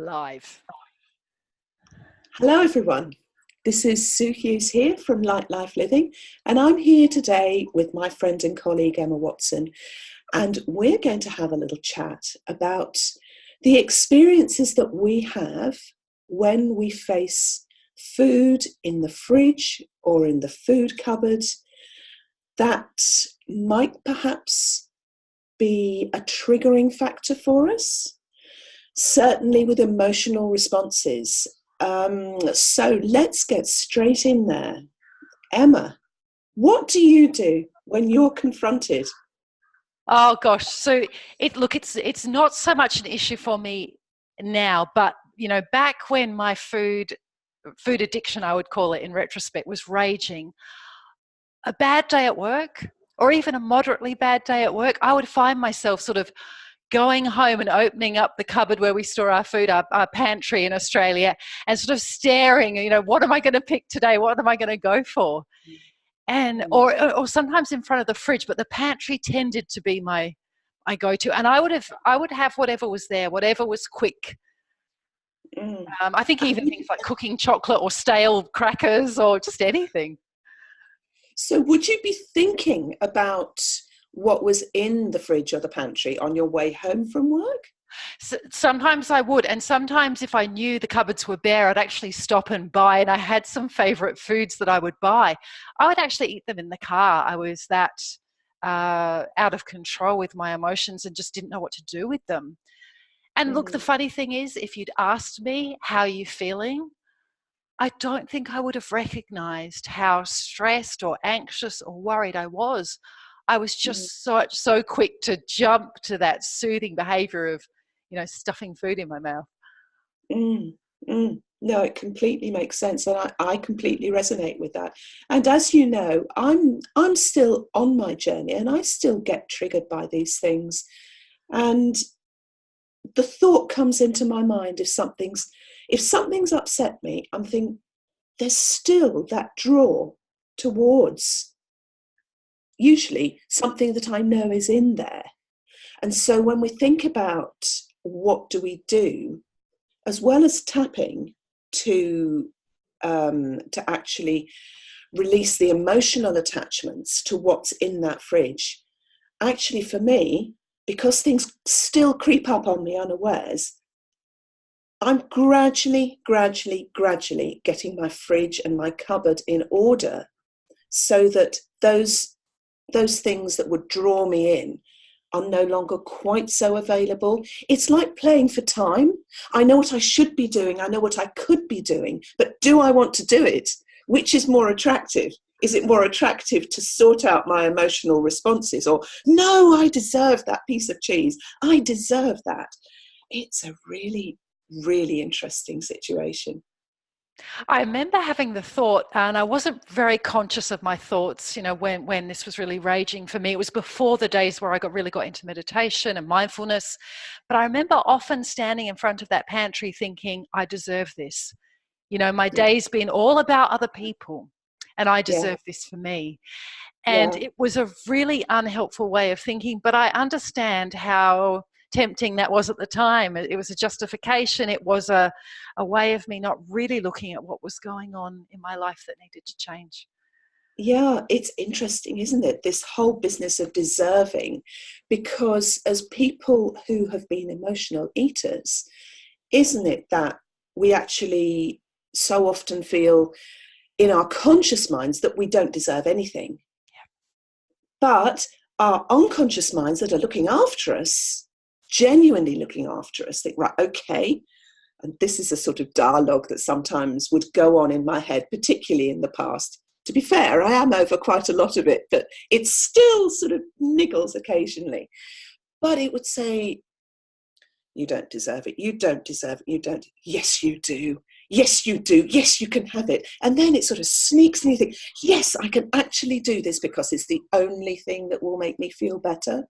Live. Hello everyone, this is Sue Hughes here from Light Life Living, and I'm here today with my friend and colleague Emma Watson, and we're going to have a little chat about the experiences that we have when we face food in the fridge or in the food cupboard that might perhaps be a triggering factor for us, certainly with emotional responses. So let's get straight in there. Emma, what do you do when you're confronted? Oh gosh, so it's not so much an issue for me now, but back when my food addiction, I would call it in retrospect, was raging, a bad day at work or even a moderately bad day at work, I would find myself sort of going home and opening up the cupboard where we store our food, our pantry in Australia, and sort of staring, what am I going to pick today? What am I going to go for? And or sometimes in front of the fridge, but the pantry tended to be my go-to. And I would have whatever was there, whatever was quick. I think even things like cooking chocolate or stale crackers or just anything. So would you be thinking about what was in the fridge or the pantry on your way home from work? So sometimes I would, and sometimes if I knew the cupboards were bare, I'd actually stop and buy, and I had some favorite foods that I would buy. I would actually eat them in the car. I was that out of control with my emotions and just didn't know what to do with them. And look, the funny thing is, if you'd asked me, how are you feeling? I don't think I would have recognized how stressed or anxious or worried I was. I was just so quick to jump to that soothing behavior of, stuffing food in my mouth. No, it completely makes sense, and I completely resonate with that. And as you know, I'm still on my journey, and I still get triggered by these things. And the thought comes into my mind, if something's upset me, I'm thinking there's still that draw towards usually something that I know is in there. And so when we think about what do we do, as well as tapping to actually release the emotional attachments to what's in that fridge, actually for me, because things still creep up on me unawares, I'm gradually getting my fridge and my cupboard in order so that those things that would draw me in are no longer quite so available. It's like playing for time. I know what I should be doing. I know what I could be doing, but do I want to do it? Which is more attractive? Is it more attractive to sort out my emotional responses, or no, I deserve that piece of cheese. I deserve that. It's a really, really interesting situation. I remember having the thought, and I wasn't very conscious of my thoughts, when this was really raging for me. It was before the days where I really got into meditation and mindfulness. But I remember often standing in front of that pantry thinking, I deserve this. My day's been all about other people, and I deserve this for me. And it was a really unhelpful way of thinking, but I understand how tempting that was at the time. It was a justification. It was a way of me not really looking at what was going on in my life that needed to change. Yeah, it's interesting, isn't it? This whole business of deserving, because as people who have been emotional eaters, isn't it that we actually so often feel in our conscious minds that we don't deserve anything? But our unconscious minds that are looking after us, genuinely looking after us, think, right, okay, and this is a sort of dialogue that sometimes would go on in my head, particularly in the past. To be fair, I am over quite a lot of it, but it still sort of niggles occasionally. But it would say, you don't deserve it, you don't deserve it, you don't, yes you do, yes you do, yes you can have it. And then it sort of sneaks and you think, yes, I can actually do this because it's the only thing that will make me feel better.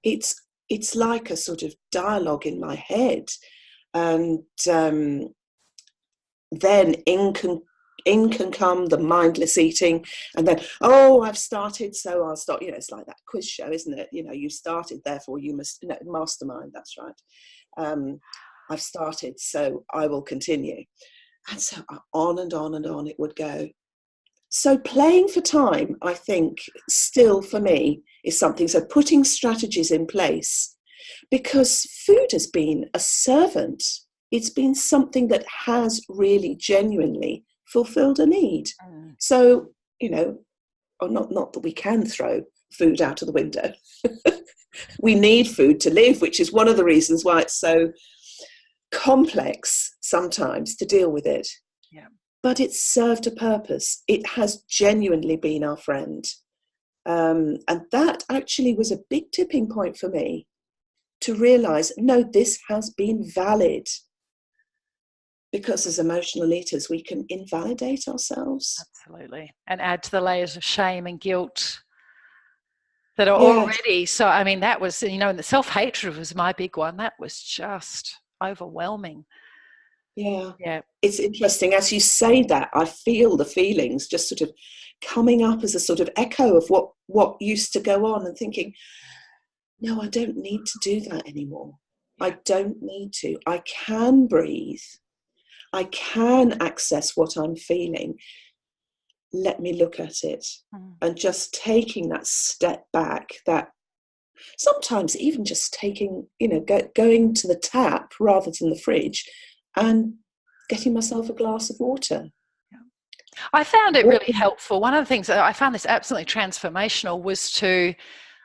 It's like a sort of dialogue in my head. And then in can come the mindless eating, and then, oh, I've started, so I'll stop. It's like that quiz show, isn't it? You started, therefore you must, mastermind, that's right. I've started, so I will continue. And so on and on and on it would go. So playing for time, I think, still for me is something. So putting strategies in place, because food has been a servant. It's been something that has really genuinely fulfilled a need. So, not that we can throw food out of the window. We need food to live, which is one of the reasons why it's so complex sometimes to deal with it. Yeah. But it's served a purpose. It has genuinely been our friend. And that actually was a big tipping point for me, to realise, no, this has been valid. Because as emotional eaters, we can invalidate ourselves. Absolutely. And add to the layers of shame and guilt that are Yes. already. So, I mean, that was, and the self-hatred was my big one. That was just overwhelming. Yeah. Yeah. It's interesting. As you say that, I feel the feelings just sort of coming up as a sort of echo of what used to go on, and thinking, no, I don't need to do that anymore. I don't need to. I can breathe. I can access what I'm feeling. Let me look at it. And just taking that step back, that sometimes even just taking, going to the tap rather than the fridge and getting myself a glass of water. I found it really helpful. One of the things that I found this absolutely transformational was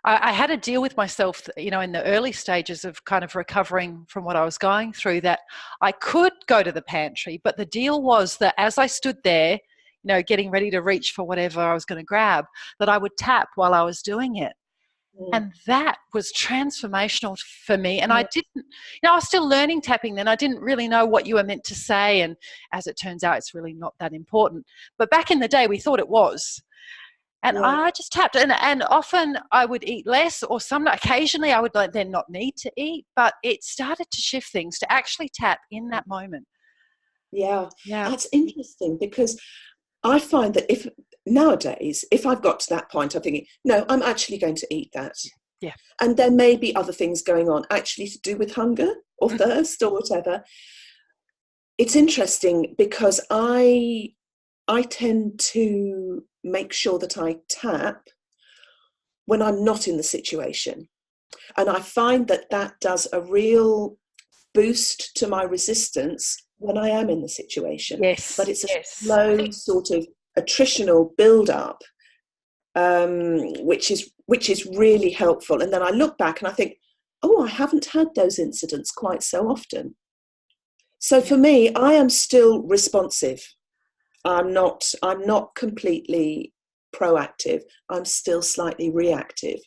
I had to deal with myself, in the early stages of kind of recovering from what I was going through, that I could go to the pantry, but the deal was that as I stood there, getting ready to reach for whatever I was going to grab, that I would tap while I was doing it. And that was transformational for me. And I didn't, I was still learning tapping then. I didn't really know what you were meant to say. And as it turns out, it's really not that important. But back in the day, we thought it was. And I just tapped. And often I would eat less, or occasionally I would then not need to eat. But it started to shift things to actually tap in that moment. Yeah. Yeah. That's interesting, because I find that nowadays, if I've got to that point, I'm thinking, no, I'm actually going to eat that. Yeah. And there may be other things going on actually to do with hunger or thirst or whatever. It's interesting because I tend to make sure that I tap when I'm not in the situation. And I find that does a real boost to my resistance when I am in the situation. Yes. But it's a slow sort of attritional build-up, which is really helpful. And then I look back and I think, oh, I haven't had those incidents quite so often. So for me, I am still responsive. I'm not completely proactive. I'm still slightly reactive.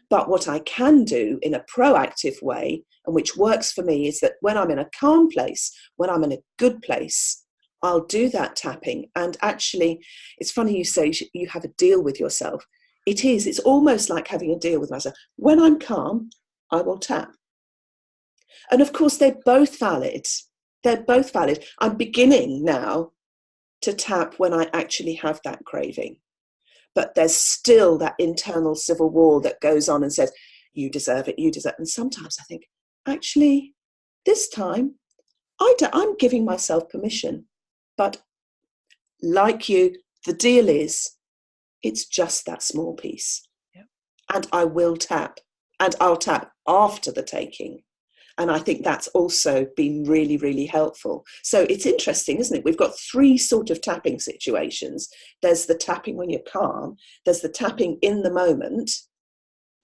But what I can do in a proactive way, and which works for me, is that when I'm in a calm place, when I'm in a good place, I'll do that tapping. And actually, it's funny you say you have a deal with yourself. It's almost like having a deal with myself. When I'm calm, I will tap. And of course, they're both valid. They're both valid. I'm beginning now to tap when I actually have that craving. But there's still that internal civil war that goes on and says, you deserve it, you deserve it. And sometimes I think, actually, this time, I'm giving myself permission. But like you, the deal is, it's just that small piece. Yep. And I will tap. And I'll tap after the taking. And I think that's also been really, really helpful. So it's interesting, isn't it? We've got three sort of tapping situations. There's the tapping when you're calm, there's the tapping in the moment,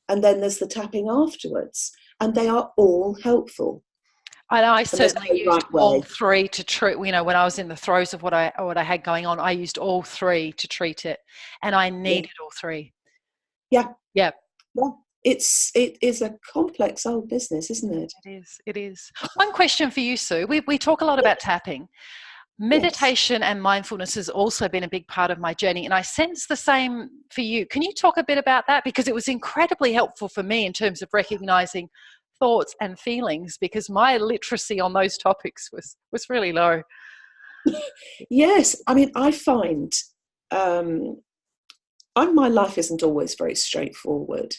and then there's the tapping afterwards. And they are all helpful. And I certainly used all three to treat, when I was in the throes of what I had going on, I used all three to treat it. And I needed all three. Yeah. Yeah. Well, it is a complex old business, isn't it? It is. One question for you, Sue. We talk a lot about tapping. Meditation and mindfulness has also been a big part of my journey, and I sense the same for you. Can you talk a bit about that? Because it was incredibly helpful for me in terms of recognizing thoughts and feelings, because my literacy on those topics was really low. Yes. I mean, I find my life isn't always very straightforward.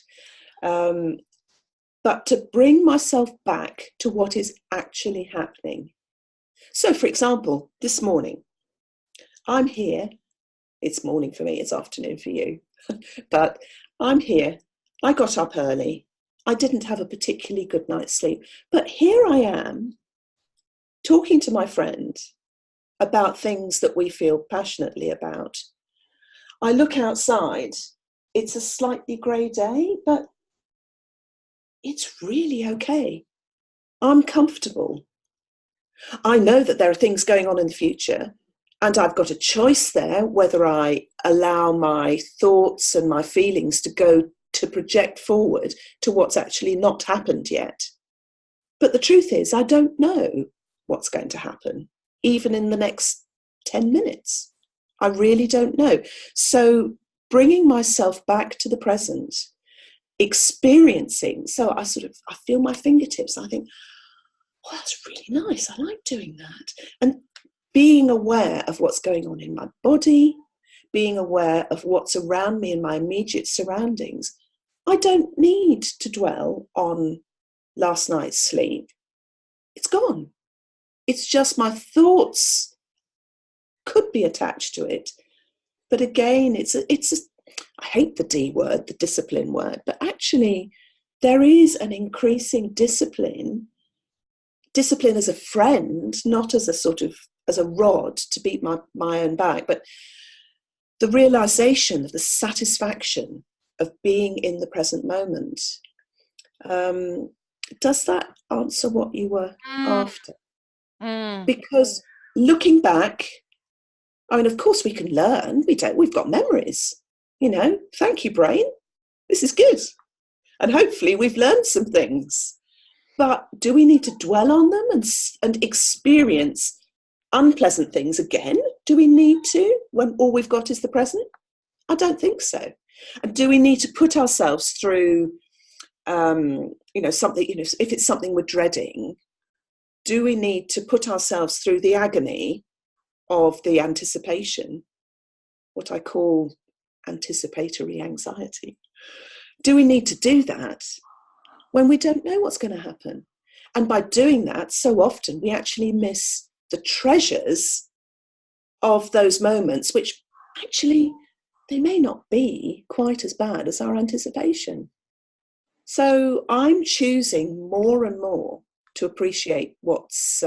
but to bring myself back to what is actually happening. So, for example, this morning, I'm here. It's morning for me, it's afternoon for you, but I'm here. I got up early. I didn't have a particularly good night's sleep, but here I am talking to my friend about things that we feel passionately about. I look outside. It's a slightly grey day, but it's really okay. I'm comfortable. I know that there are things going on in the future, and I've got a choice there whether I allow my thoughts and my feelings to project forward to what's actually not happened yet. But the truth is, I don't know what's going to happen, even in the next 10 minutes. I really don't know. So bringing myself back to the present, experiencing, so I feel my fingertips. I think, oh, that's really nice. I like doing that. And being aware of what's going on in my body, being aware of what's around me in my immediate surroundings. I don't need to dwell on last night's sleep. It's gone. It's just my thoughts could be attached to it. But again, I hate the D word, the discipline word, but actually there is an increasing discipline as a friend, not as as a rod to beat my own back, but the realization of the satisfaction of being in the present moment. Does that answer what you were after? Because looking back, I mean, of course we can learn. We've got memories, thank you, brain. This is good. And hopefully we've learned some things. But do we need to dwell on them and experience unpleasant things again? Do we need to when all we've got is the present? I don't think so. And do we need to put ourselves through, something, if it's something we're dreading, do we need to put ourselves through the agony of the anticipation, what I call anticipatory anxiety? Do we need to do that when we don't know what's going to happen? And by doing that, so often we actually miss the treasures of those moments, which actually they may not be quite as bad as our anticipation. So I'm choosing more and more to appreciate what's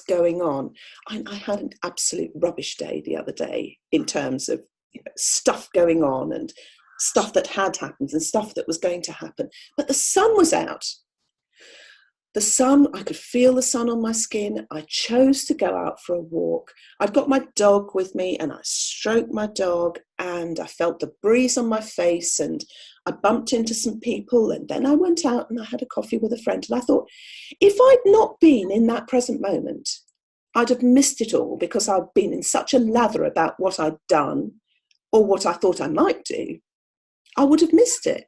going on. I had an absolute rubbish day the other day in terms of stuff going on and stuff that had happened and stuff that was going to happen. But the sun was out. The sun, I could feel the sun on my skin. I chose to go out for a walk. I'd got my dog with me and I stroked my dog and I felt the breeze on my face and I bumped into some people, and then I went out and I had a coffee with a friend, and I thought, if I'd not been in that present moment, I'd have missed it all because I'd been in such a lather about what I'd done or what I thought I might do. I would have missed it.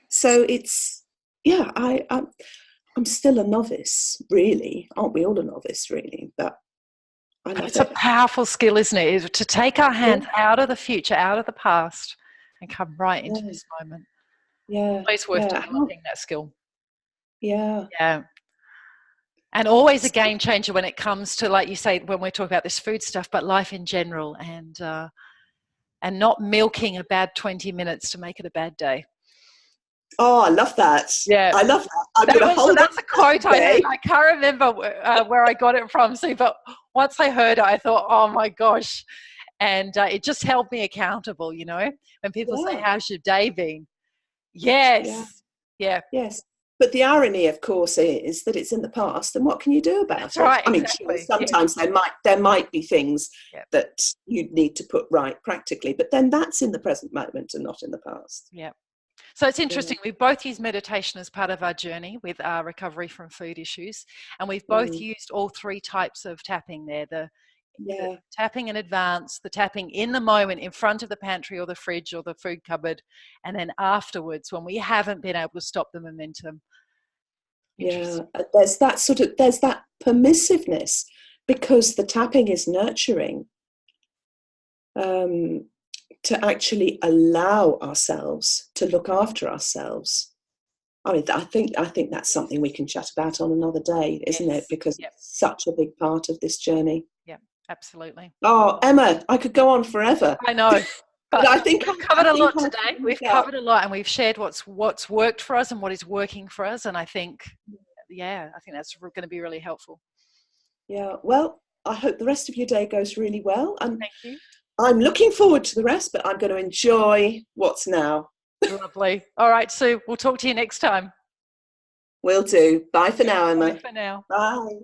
So it's, yeah, I'm still a novice, really. Aren't we all a novice, really? But I love it. It's a powerful skill, isn't it? Is to take our hands out of the future, out of the past, and come right into this moment. Yeah. Always worth developing that skill. Yeah. Yeah. And always a game changer when it comes to, like you say, when we're talking about this food stuff, but life in general, and not milking a bad 20 minutes to make it a bad day. Oh, I love that. Yeah. I love that. That's a quote I heard. I can't remember where I got it from, Sue, but once I heard it, I thought, oh my gosh. And it just held me accountable, when people say, how's your day been? Yes. Yeah. Yes. But the irony, of course, is that it's in the past, and what can you do about it? Right, I mean, exactly. sometimes there might be things that you need to put right practically, but then that's in the present moment and not in the past. Yeah. So it's interesting. We both use meditation as part of our journey with our recovery from food issues, and we've both used all three types of tapping there. The tapping in advance, the tapping in the moment in front of the pantry or the fridge or the food cupboard, and then afterwards when we haven't been able to stop the momentum. Yeah, there's that permissiveness, because the tapping is nurturing, to actually allow ourselves to look after ourselves. I mean, I think that's something we can chat about on another day, isn't it? Yes. Because Yep. it's such a big part of this journey. Yep. Absolutely. Oh, Emma, I could go on forever. I know. But But I think we've covered a lot I have today. to We've wrap up. covered a lot, and we've shared what's worked for us and what is working for us. And I think, yeah, I think that's going to be really helpful. Yeah. Well, I hope the rest of your day goes really well. And Thank you. I'm looking forward to the rest, but I'm going to enjoy what's now. Lovely. All right, Sue. We'll talk to you next time. Will do. Bye for now, Bye Emma. for now. Bye.